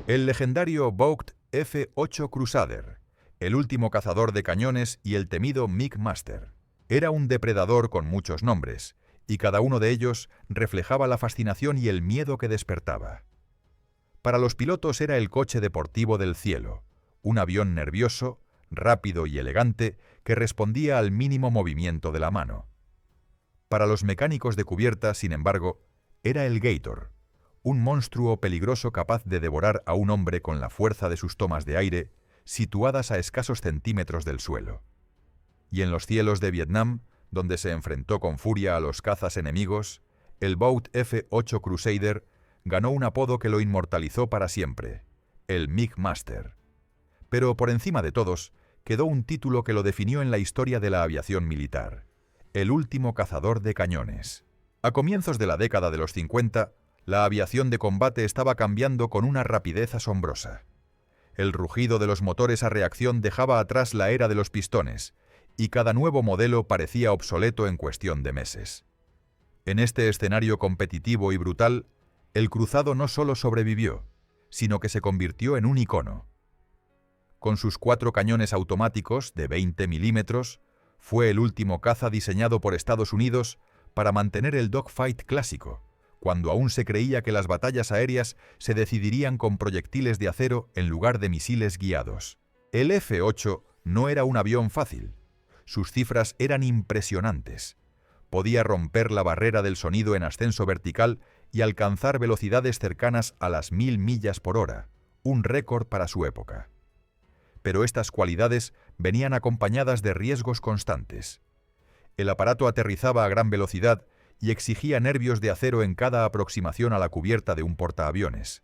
El legendario Vought F-8 Crusader, el último cazador de cañones y el temido MiG-Master. Era un depredador con muchos nombres, y cada uno de ellos reflejaba la fascinación y el miedo que despertaba. Para los pilotos era el coche deportivo del cielo, un avión nervioso, rápido y elegante que respondía al mínimo movimiento de la mano. Para los mecánicos de cubierta, sin embargo, era el Gator, un monstruo peligroso capaz de devorar a un hombre con la fuerza de sus tomas de aire, situadas a escasos centímetros del suelo. Y en los cielos de Vietnam, donde se enfrentó con furia a los cazas enemigos, el Vought F-8 Crusader ganó un apodo que lo inmortalizó para siempre, el MiG-Master. Pero por encima de todos, quedó un título que lo definió en la historia de la aviación militar: el último cazador de cañones. A comienzos de la década de los 50, la aviación de combate estaba cambiando con una rapidez asombrosa. El rugido de los motores a reacción dejaba atrás la era de los pistones, y cada nuevo modelo parecía obsoleto en cuestión de meses. En este escenario competitivo y brutal, el Cruzado no solo sobrevivió, sino que se convirtió en un icono. Con sus 4 cañones automáticos de 20 milímetros, fue el último caza diseñado por Estados Unidos para mantener el dogfight clásico, cuando aún se creía que las batallas aéreas se decidirían con proyectiles de acero en lugar de misiles guiados. El F-8 no era un avión fácil. Sus cifras eran impresionantes. Podía romper la barrera del sonido en ascenso vertical y alcanzar velocidades cercanas a las 1000 millas por hora, un récord para su época. Pero estas cualidades venían acompañadas de riesgos constantes. El aparato aterrizaba a gran velocidad y exigía nervios de acero en cada aproximación a la cubierta de un portaaviones.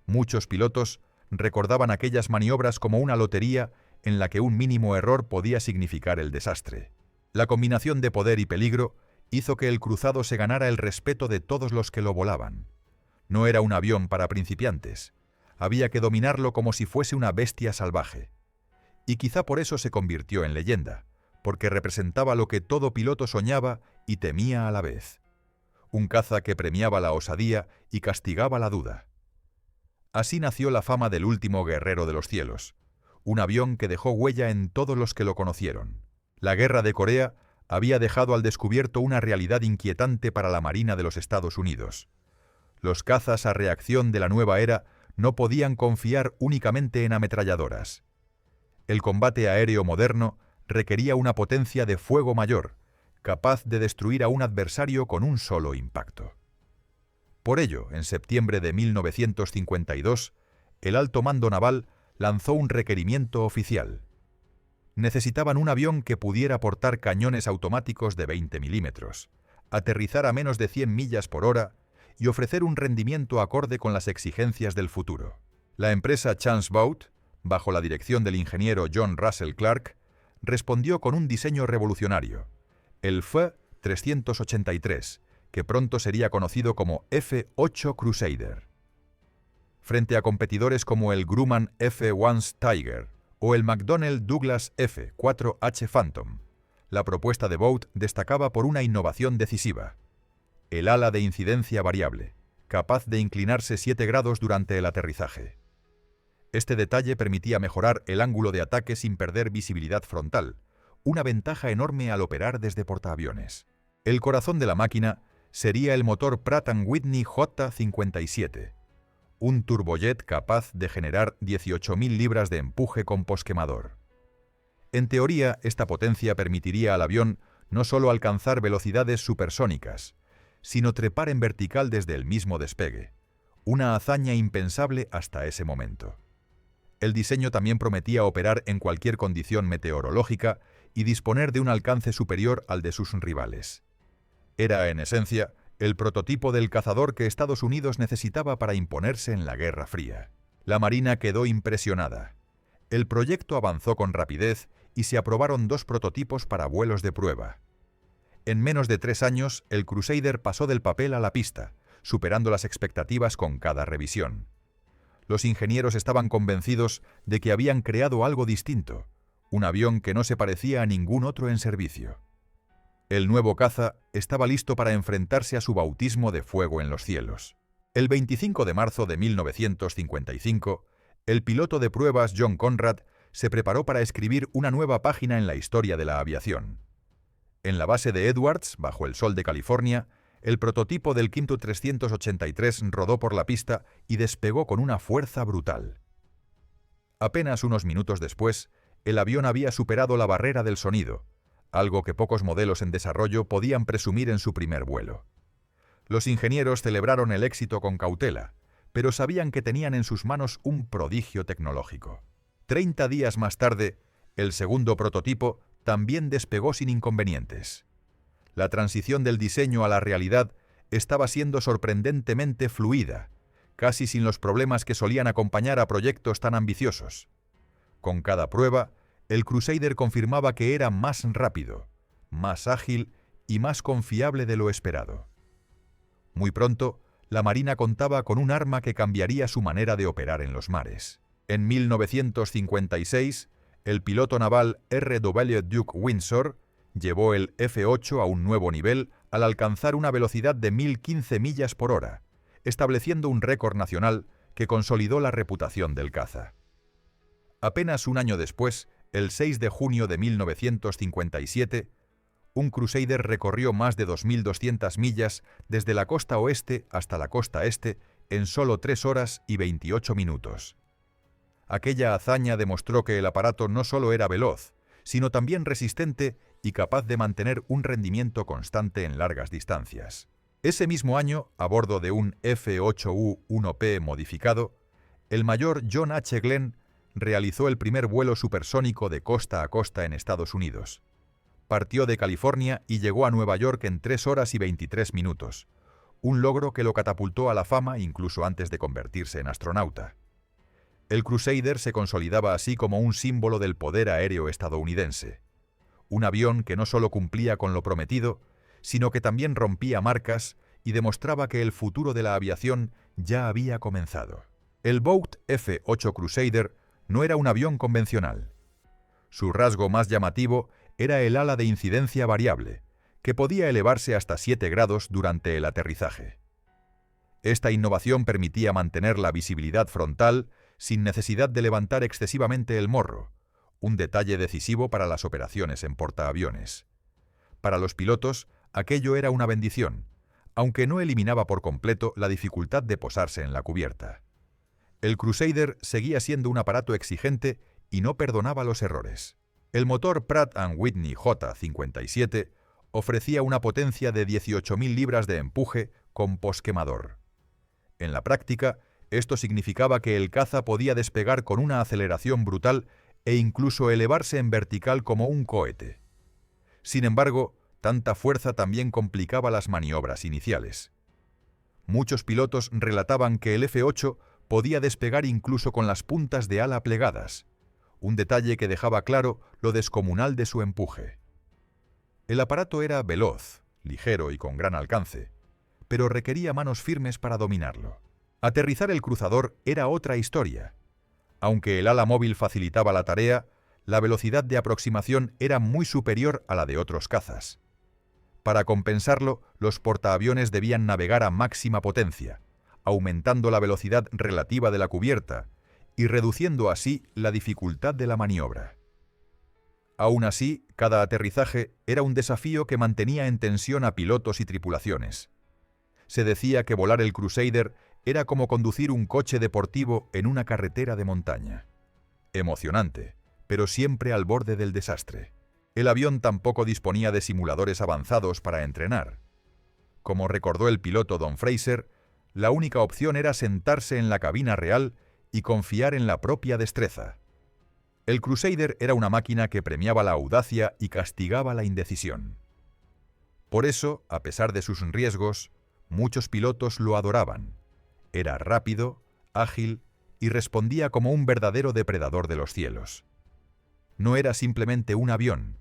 Muchos pilotos recordaban aquellas maniobras como una lotería en la que un mínimo error podía significar el desastre. La combinación de poder y peligro hizo que el Cruzado se ganara el respeto de todos los que lo volaban. No era un avión para principiantes. Había que dominarlo como si fuese una bestia salvaje. Y quizá por eso se convirtió en leyenda, porque representaba lo que todo piloto soñaba y temía a la vez. Un caza que premiaba la osadía y castigaba la duda. Así nació la fama del último guerrero de los cielos, un avión que dejó huella en todos los que lo conocieron. La guerra de Corea había dejado al descubierto una realidad inquietante para la Marina de los Estados Unidos. Los cazas a reacción de la nueva era no podían confiar únicamente en ametralladoras. El combate aéreo moderno requería una potencia de fuego mayor, capaz de destruir a un adversario con un solo impacto. Por ello, en septiembre de 1952, el alto mando naval lanzó un requerimiento oficial. Necesitaban un avión que pudiera portar cañones automáticos de 20 milímetros, aterrizar a menos de 100 millas por hora y ofrecer un rendimiento acorde con las exigencias del futuro. La empresa Chance Vought, bajo la dirección del ingeniero John Russell Clark, respondió con un diseño revolucionario, el F-383, que pronto sería conocido como F-8 Crusader. Frente a competidores como el Grumman F-1 Tiger o el McDonnell Douglas F-4H Phantom, la propuesta de Vought destacaba por una innovación decisiva: el ala de incidencia variable, capaz de inclinarse 7 grados durante el aterrizaje. Este detalle permitía mejorar el ángulo de ataque sin perder visibilidad frontal, una ventaja enorme al operar desde portaaviones. El corazón de la máquina sería el motor Pratt & Whitney J57, un turbojet capaz de generar 18.000 libras de empuje con posquemador. En teoría, esta potencia permitiría al avión no solo alcanzar velocidades supersónicas, sino trepar en vertical desde el mismo despegue, una hazaña impensable hasta ese momento. El diseño también prometía operar en cualquier condición meteorológica y disponer de un alcance superior al de sus rivales. Era, en esencia, el prototipo del cazador que Estados Unidos necesitaba para imponerse en la Guerra Fría. La Marina quedó impresionada. El proyecto avanzó con rapidez y se aprobaron 2 prototipos para vuelos de prueba. En menos de 3 años, el Crusader pasó del papel a la pista, superando las expectativas con cada revisión. Los ingenieros estaban convencidos de que habían creado algo distinto, un avión que no se parecía a ningún otro en servicio. El nuevo caza estaba listo para enfrentarse a su bautismo de fuego en los cielos. El 25 de marzo de 1955, el piloto de pruebas John Conrad se preparó para escribir una nueva página en la historia de la aviación. En la base de Edwards, bajo el sol de California, el prototipo del Quinto 383 rodó por la pista y despegó con una fuerza brutal. Apenas unos minutos después, el avión había superado la barrera del sonido, algo que pocos modelos en desarrollo podían presumir en su primer vuelo. Los ingenieros celebraron el éxito con cautela, pero sabían que tenían en sus manos un prodigio tecnológico. 30 días más tarde, el segundo prototipo también despegó sin inconvenientes. La transición del diseño a la realidad estaba siendo sorprendentemente fluida, casi sin los problemas que solían acompañar a proyectos tan ambiciosos. Con cada prueba, el Crusader confirmaba que era más rápido, más ágil y más confiable de lo esperado. Muy pronto, la Marina contaba con un arma que cambiaría su manera de operar en los mares. En 1956, el piloto naval R.W. Duke Windsor llevó el F-8 a un nuevo nivel al alcanzar una velocidad de 1015 millas por hora, estableciendo un récord nacional que consolidó la reputación del caza. Apenas un año después, el 6 de junio de 1957, un Crusader recorrió más de 2.200 millas desde la costa oeste hasta la costa este en solo 3 horas y 28 minutos. Aquella hazaña demostró que el aparato no solo era veloz, sino también resistente y capaz de mantener un rendimiento constante en largas distancias. Ese mismo año, a bordo de un F-8U-1P modificado, el mayor John H. Glenn realizó el primer vuelo supersónico de costa a costa en Estados Unidos. Partió de California y llegó a Nueva York en 3 horas y 23 minutos, un logro que lo catapultó a la fama incluso antes de convertirse en astronauta. El Crusader se consolidaba así como un símbolo del poder aéreo estadounidense. Un avión que no solo cumplía con lo prometido, sino que también rompía marcas y demostraba que el futuro de la aviación ya había comenzado. El Vought F-8 Crusader no era un avión convencional. Su rasgo más llamativo era el ala de incidencia variable, que podía elevarse hasta 7 grados durante el aterrizaje. Esta innovación permitía mantener la visibilidad frontal sin necesidad de levantar excesivamente el morro, un detalle decisivo para las operaciones en portaaviones. Para los pilotos, aquello era una bendición, aunque no eliminaba por completo la dificultad de posarse en la cubierta. El Crusader seguía siendo un aparato exigente y no perdonaba los errores. El motor Pratt & Whitney J57 ofrecía una potencia de 18.000 libras de empuje con posquemador. En la práctica, esto significaba que el caza podía despegar con una aceleración brutal e incluso elevarse en vertical como un cohete. Sin embargo, tanta fuerza también complicaba las maniobras iniciales. Muchos pilotos relataban que el F-8 podía despegar incluso con las puntas de ala plegadas, un detalle que dejaba claro lo descomunal de su empuje. El aparato era veloz, ligero y con gran alcance, pero requería manos firmes para dominarlo. Aterrizar el cruzador era otra historia. Aunque el ala móvil facilitaba la tarea, la velocidad de aproximación era muy superior a la de otros cazas. Para compensarlo, los portaaviones debían navegar a máxima potencia, aumentando la velocidad relativa de la cubierta y reduciendo así la dificultad de la maniobra. Aún así, cada aterrizaje era un desafío que mantenía en tensión a pilotos y tripulaciones. Se decía que volar el Crusader era como conducir un coche deportivo en una carretera de montaña. Emocionante, pero siempre al borde del desastre. El avión tampoco disponía de simuladores avanzados para entrenar. Como recordó el piloto Don Fraser, la única opción era sentarse en la cabina real y confiar en la propia destreza. El Crusader era una máquina que premiaba la audacia y castigaba la indecisión. Por eso, a pesar de sus riesgos, muchos pilotos lo adoraban. Era rápido, ágil y respondía como un verdadero depredador de los cielos. No era simplemente un avión,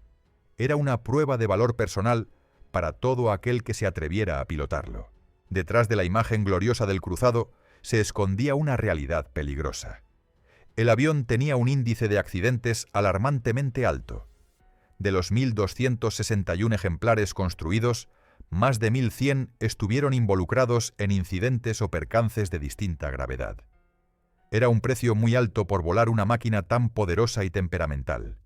era una prueba de valor personal para todo aquel que se atreviera a pilotarlo. Detrás de la imagen gloriosa del cruzado se escondía una realidad peligrosa. El avión tenía un índice de accidentes alarmantemente alto. De los 1.261 ejemplares construidos, más de 1100 estuvieron involucrados en incidentes o percances de distinta gravedad. Era un precio muy alto por volar una máquina tan poderosa y temperamental.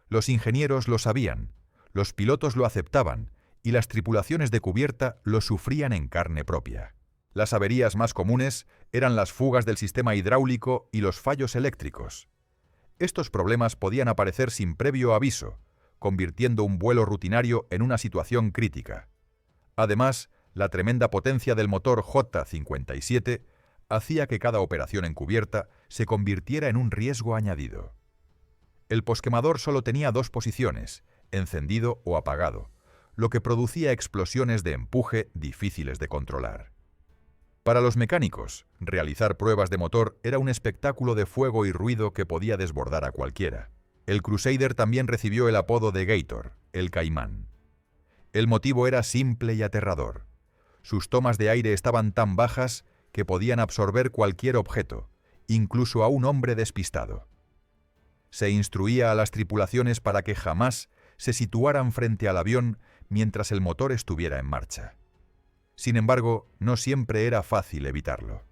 Los ingenieros lo sabían, los pilotos lo aceptaban y las tripulaciones de cubierta lo sufrían en carne propia. Las averías más comunes eran las fugas del sistema hidráulico y los fallos eléctricos. Estos problemas podían aparecer sin previo aviso, convirtiendo un vuelo rutinario en una situación crítica. Además, la tremenda potencia del motor J-57 hacía que cada operación en cubierta se convirtiera en un riesgo añadido. El posquemador solo tenía dos posiciones, encendido o apagado, lo que producía explosiones de empuje difíciles de controlar. Para los mecánicos, realizar pruebas de motor era un espectáculo de fuego y ruido que podía desbordar a cualquiera. El Crusader también recibió el apodo de Gator, el caimán. El motivo era simple y aterrador. Sus tomas de aire estaban tan bajas que podían absorber cualquier objeto, incluso a un hombre despistado. Se instruía a las tripulaciones para que jamás se situaran frente al avión mientras el motor estuviera en marcha. Sin embargo, no siempre era fácil evitarlo.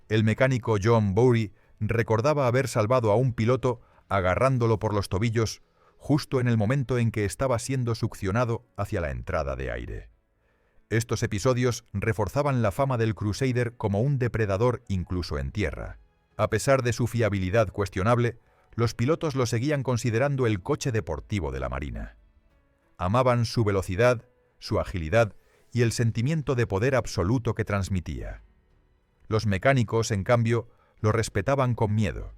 El mecánico John Bowery recordaba haber salvado a un piloto agarrándolo por los tobillos justo en el momento en que estaba siendo succionado hacia la entrada de aire. Estos episodios reforzaban la fama del Crusader como un depredador incluso en tierra. A pesar de su fiabilidad cuestionable, los pilotos lo seguían considerando el coche deportivo de la Marina. Amaban su velocidad, su agilidad y el sentimiento de poder absoluto que transmitía. Los mecánicos, en cambio, lo respetaban con miedo.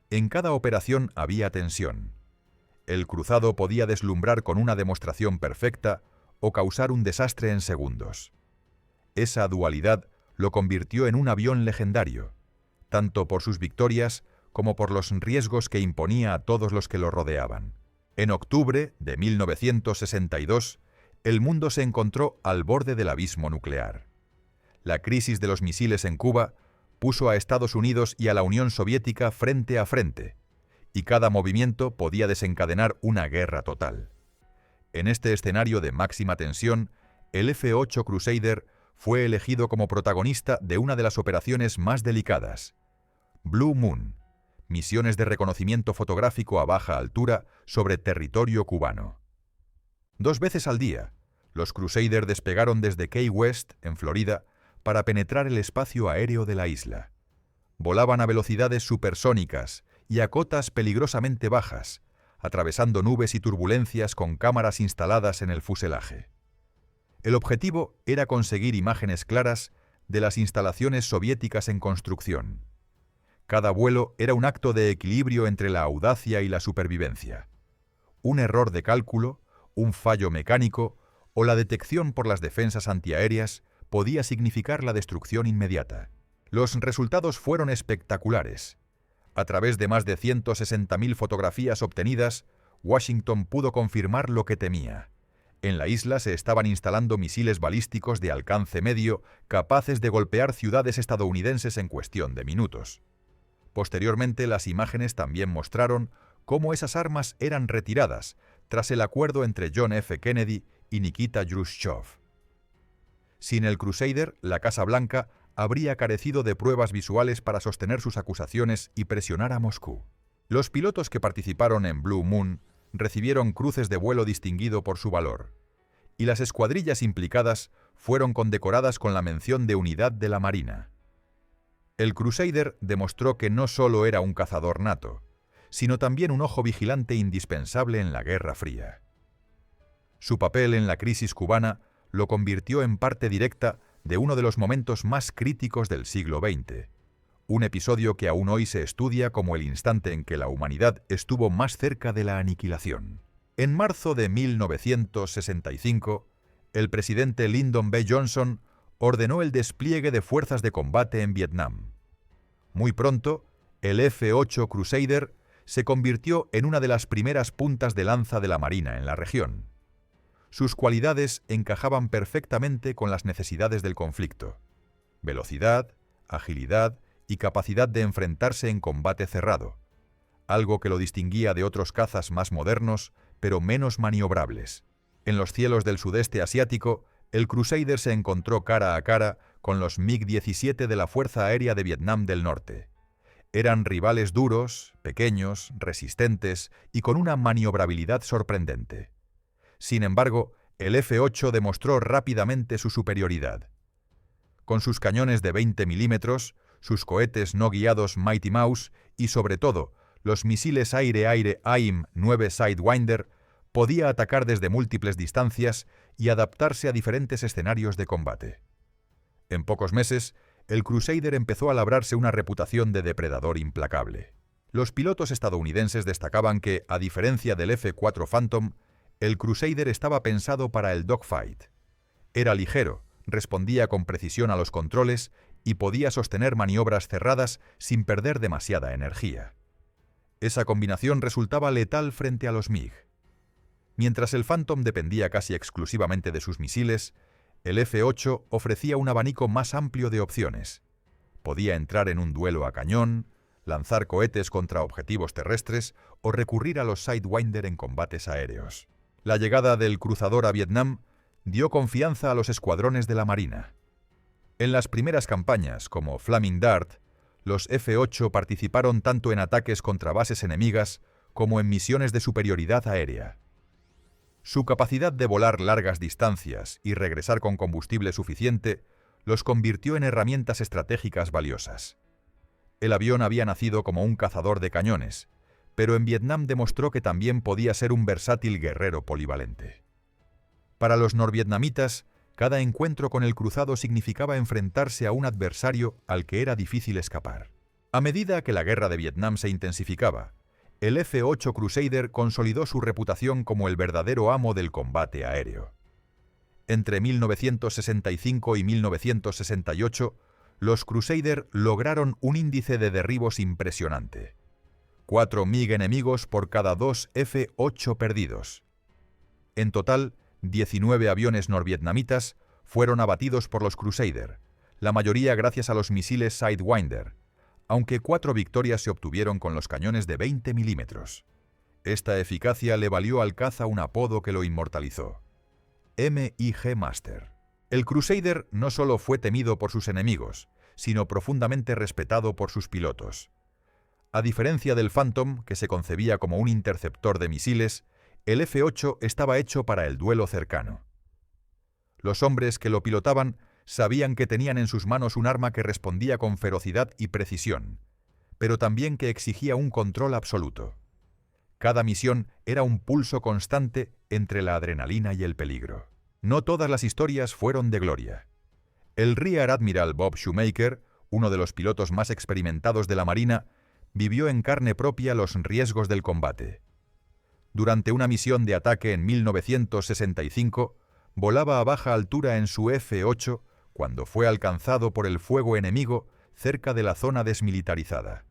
En cada operación había tensión. El cruzado podía deslumbrar con una demostración perfecta o causar un desastre en segundos. Esa dualidad lo convirtió en un avión legendario, tanto por sus victorias como por los riesgos que imponía a todos los que lo rodeaban. En octubre de 1962, el mundo se encontró al borde del abismo nuclear. La crisis de los misiles en Cuba puso a Estados Unidos y a la Unión Soviética frente a frente, y cada movimiento podía desencadenar una guerra total. En este escenario de máxima tensión, el F-8 Crusader fue elegido como protagonista de una de las operaciones más delicadas, Blue Moon, misiones de reconocimiento fotográfico a baja altura sobre territorio cubano. 2 veces al día, los Crusader despegaron desde Key West, en Florida, para penetrar el espacio aéreo de la isla. Volaban a velocidades supersónicas y a cotas peligrosamente bajas, atravesando nubes y turbulencias con cámaras instaladas en el fuselaje. El objetivo era conseguir imágenes claras de las instalaciones soviéticas en construcción. Cada vuelo era un acto de equilibrio entre la audacia y la supervivencia. Un error de cálculo, un fallo mecánico o la detección por las defensas antiaéreas podía significar la destrucción inmediata. Los resultados fueron espectaculares. A través de más de 160.000 fotografías obtenidas, Washington pudo confirmar lo que temía. En la isla se estaban instalando misiles balísticos de alcance medio capaces de golpear ciudades estadounidenses en cuestión de minutos. Posteriormente, las imágenes también mostraron cómo esas armas eran retiradas tras el acuerdo entre John F. Kennedy y Nikita Khrushchev. Sin el Crusader, la Casa Blanca habría carecido de pruebas visuales para sostener sus acusaciones y presionar a Moscú. Los pilotos que participaron en Blue Moon recibieron cruces de vuelo distinguido por su valor, y las escuadrillas implicadas fueron condecoradas con la mención de Unidad de la Marina. El Crusader demostró que no solo era un cazador nato, sino también un ojo vigilante indispensable en la Guerra Fría. Su papel en la crisis cubana lo convirtió en parte directa de uno de los momentos más críticos del siglo XX, un episodio que aún hoy se estudia como el instante en que la humanidad estuvo más cerca de la aniquilación. En marzo de 1965, el presidente Lyndon B. Johnson ordenó el despliegue de fuerzas de combate en Vietnam. Muy pronto, el F-8 Crusader se convirtió en una de las primeras puntas de lanza de la Marina en la región. Sus cualidades encajaban perfectamente con las necesidades del conflicto: velocidad, agilidad y capacidad de enfrentarse en combate cerrado, algo que lo distinguía de otros cazas más modernos, pero menos maniobrables. En los cielos del sudeste asiático, el Crusader se encontró cara a cara con los MiG-17 de la Fuerza Aérea de Vietnam del Norte. Eran rivales duros, pequeños, resistentes y con una maniobrabilidad sorprendente. Sin embargo, el F-8 demostró rápidamente su superioridad. Con sus cañones de 20 milímetros, sus cohetes no guiados Mighty Mouse y, sobre todo, los misiles aire-aire AIM-9 Sidewinder, podía atacar desde múltiples distancias y adaptarse a diferentes escenarios de combate. En pocos meses, el Crusader empezó a labrarse una reputación de depredador implacable. Los pilotos estadounidenses destacaban que, a diferencia del F-4 Phantom, el Crusader estaba pensado para el dogfight. Era ligero, respondía con precisión a los controles y podía sostener maniobras cerradas sin perder demasiada energía. Esa combinación resultaba letal frente a los MiG. Mientras el Phantom dependía casi exclusivamente de sus misiles, el F-8 ofrecía un abanico más amplio de opciones. Podía entrar en un duelo a cañón, lanzar cohetes contra objetivos terrestres o recurrir a los Sidewinder en combates aéreos. La llegada del cruzador a Vietnam dio confianza a los escuadrones de la Marina. En las primeras campañas, como Flaming Dart, los F-8 participaron tanto en ataques contra bases enemigas como en misiones de superioridad aérea. Su capacidad de volar largas distancias y regresar con combustible suficiente los convirtió en herramientas estratégicas valiosas. El avión había nacido como un cazador de cañones, pero en Vietnam demostró que también podía ser un versátil guerrero polivalente. Para los norvietnamitas, cada encuentro con el cruzado significaba enfrentarse a un adversario al que era difícil escapar. A medida que la guerra de Vietnam se intensificaba, el F-8 Crusader consolidó su reputación como el verdadero amo del combate aéreo. Entre 1965 y 1968, los Crusader lograron un índice de derribos impresionante. 4 MiG enemigos por cada 2 F-8 perdidos. En total, 19 aviones norvietnamitas fueron abatidos por los Crusader, la mayoría gracias a los misiles Sidewinder, aunque 4 victorias se obtuvieron con los cañones de 20 milímetros. Esta eficacia le valió al caza un apodo que lo inmortalizó: MiG Master. El Crusader no solo fue temido por sus enemigos, sino profundamente respetado por sus pilotos. A diferencia del Phantom, que se concebía como un interceptor de misiles, el F-8 estaba hecho para el duelo cercano. Los hombres que lo pilotaban sabían que tenían en sus manos un arma que respondía con ferocidad y precisión, pero también que exigía un control absoluto. Cada misión era un pulso constante entre la adrenalina y el peligro. No todas las historias fueron de gloria. El Rear Admiral Bob Shoemaker, uno de los pilotos más experimentados de la Marina, vivió en carne propia los riesgos del combate. Durante una misión de ataque en 1965, volaba a baja altura en su F-8 cuando fue alcanzado por el fuego enemigo cerca de la zona desmilitarizada.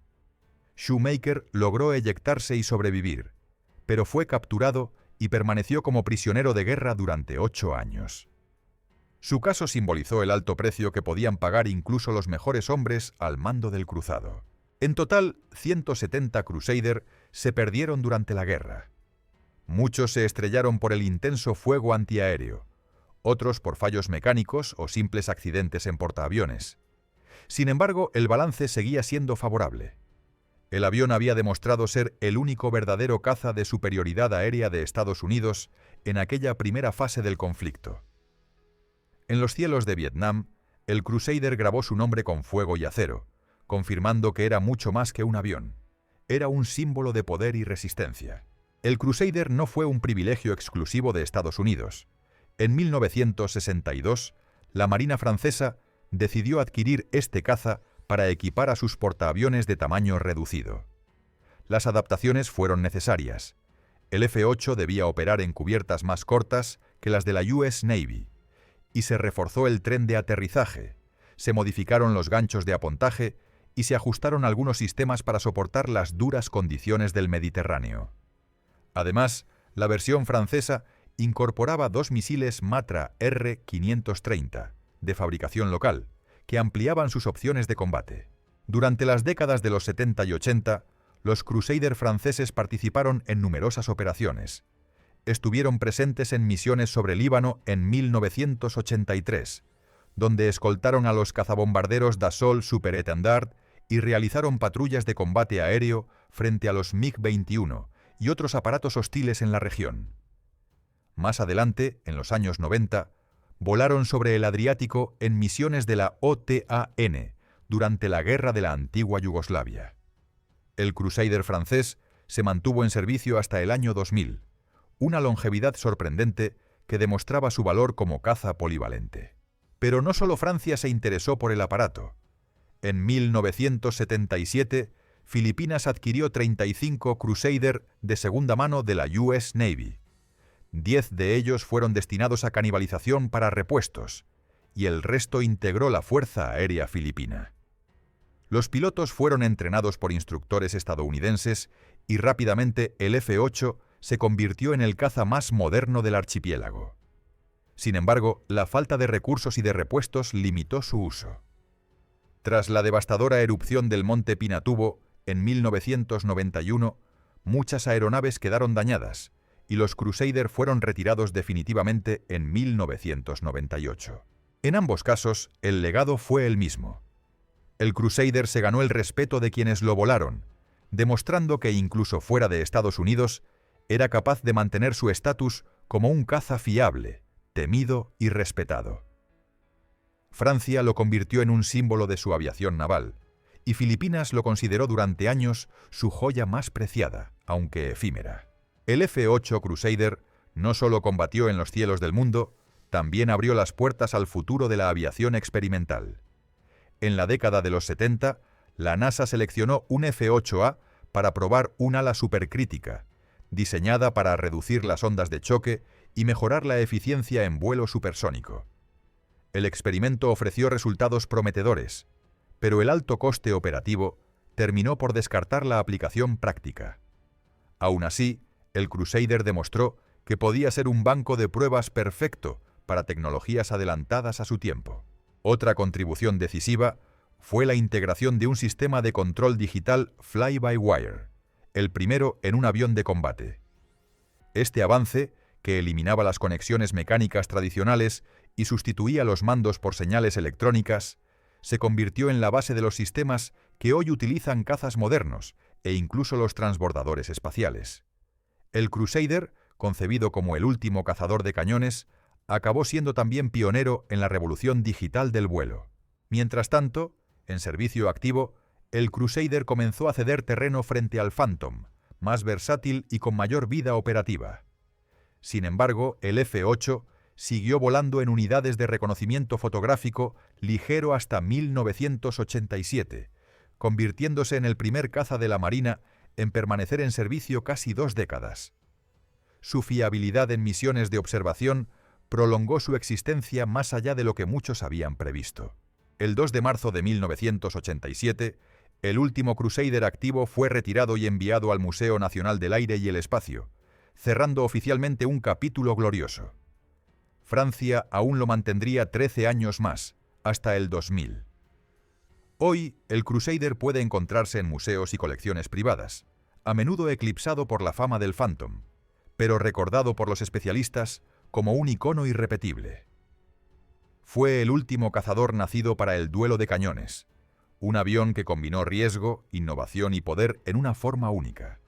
Shoemaker logró eyectarse y sobrevivir, pero fue capturado y permaneció como prisionero de guerra durante 8 años. Su caso simbolizó el alto precio que podían pagar incluso los mejores hombres al mando del cruzado. En total, 170 Crusader se perdieron durante la guerra. Muchos se estrellaron por el intenso fuego antiaéreo, otros por fallos mecánicos o simples accidentes en portaaviones. Sin embargo, el balance seguía siendo favorable. El avión había demostrado ser el único verdadero caza de superioridad aérea de Estados Unidos en aquella primera fase del conflicto. En los cielos de Vietnam, el Crusader grabó su nombre con fuego y acero, confirmando que era mucho más que un avión. Era un símbolo de poder y resistencia. El Crusader no fue un privilegio exclusivo de Estados Unidos. En 1962, la Marina francesa decidió adquirir este caza para equipar a sus portaaviones de tamaño reducido. Las adaptaciones fueron necesarias. El F-8 debía operar en cubiertas más cortas que las de la US Navy, y se reforzó el tren de aterrizaje, se modificaron los ganchos de apontaje y se ajustaron algunos sistemas para soportar las duras condiciones del Mediterráneo. Además, la versión francesa incorporaba 2 misiles Matra R-530, de fabricación local, que ampliaban sus opciones de combate. Durante las décadas de los 70 y 80, los Crusader franceses participaron en numerosas operaciones. estuvieron presentes en misiones sobre Líbano en 1983, donde escoltaron a los cazabombarderos Dassault Superétendard y realizaron patrullas de combate aéreo frente a los MiG-21 y otros aparatos hostiles en la región. Más adelante, en los años 90, volaron sobre el Adriático en misiones de la OTAN durante la Guerra de la antigua Yugoslavia. El Crusader francés se mantuvo en servicio hasta el año 2000, una longevidad sorprendente que demostraba su valor como caza polivalente. Pero no solo Francia se interesó por el aparato. En 1977, Filipinas adquirió 35 Crusader de segunda mano de la US Navy. 10 de ellos fueron destinados a canibalización para repuestos, y el resto integró la Fuerza Aérea Filipina. Los pilotos fueron entrenados por instructores estadounidenses y rápidamente el F-8 se convirtió en el caza más moderno del archipiélago. Sin embargo, la falta de recursos y de repuestos limitó su uso. Tras la devastadora erupción del monte Pinatubo en 1991, muchas aeronaves quedaron dañadas y los Crusader fueron retirados definitivamente en 1998. En ambos casos, el legado fue el mismo. El Crusader se ganó el respeto de quienes lo volaron, demostrando que incluso fuera de Estados Unidos, era capaz de mantener su estatus como un caza fiable, temido y respetado. Francia lo convirtió en un símbolo de su aviación naval, y Filipinas lo consideró durante años su joya más preciada, aunque efímera. El F-8 Crusader no solo combatió en los cielos del mundo, también abrió las puertas al futuro de la aviación experimental. En la década de los 70, la NASA seleccionó un F-8A para probar un ala supercrítica, diseñada para reducir las ondas de choque y mejorar la eficiencia en vuelo supersónico. El experimento ofreció resultados prometedores, pero el alto coste operativo terminó por descartar la aplicación práctica. Aún así, el Crusader demostró que podía ser un banco de pruebas perfecto para tecnologías adelantadas a su tiempo. Otra contribución decisiva fue la integración de un sistema de control digital fly-by-wire, el primero en un avión de combate. Este avance, que eliminaba las conexiones mecánicas tradicionales y sustituía los mandos por señales electrónicas, se convirtió en la base de los sistemas que hoy utilizan cazas modernos e incluso los transbordadores espaciales. El Crusader, concebido como el último cazador de cañones, acabó siendo también pionero en la revolución digital del vuelo. Mientras tanto, en servicio activo, el Crusader comenzó a ceder terreno frente al Phantom, más versátil y con mayor vida operativa. Sin embargo, el F-8 siguió volando en unidades de reconocimiento fotográfico ligero hasta 1987, convirtiéndose en el primer caza de la Marina en permanecer en servicio casi 2 décadas. Su fiabilidad en misiones de observación prolongó su existencia más allá de lo que muchos habían previsto. El 2 de marzo de 1987, el último Crusader activo fue retirado y enviado al Museo Nacional del Aire y el Espacio, cerrando oficialmente un capítulo glorioso. Francia aún lo mantendría 13 años más, hasta el 2000. Hoy, el Crusader puede encontrarse en museos y colecciones privadas, a menudo eclipsado por la fama del Phantom, pero recordado por los especialistas como un icono irrepetible. Fue el último cazador nacido para el duelo de cañones, un avión que combinó riesgo, innovación y poder en una forma única.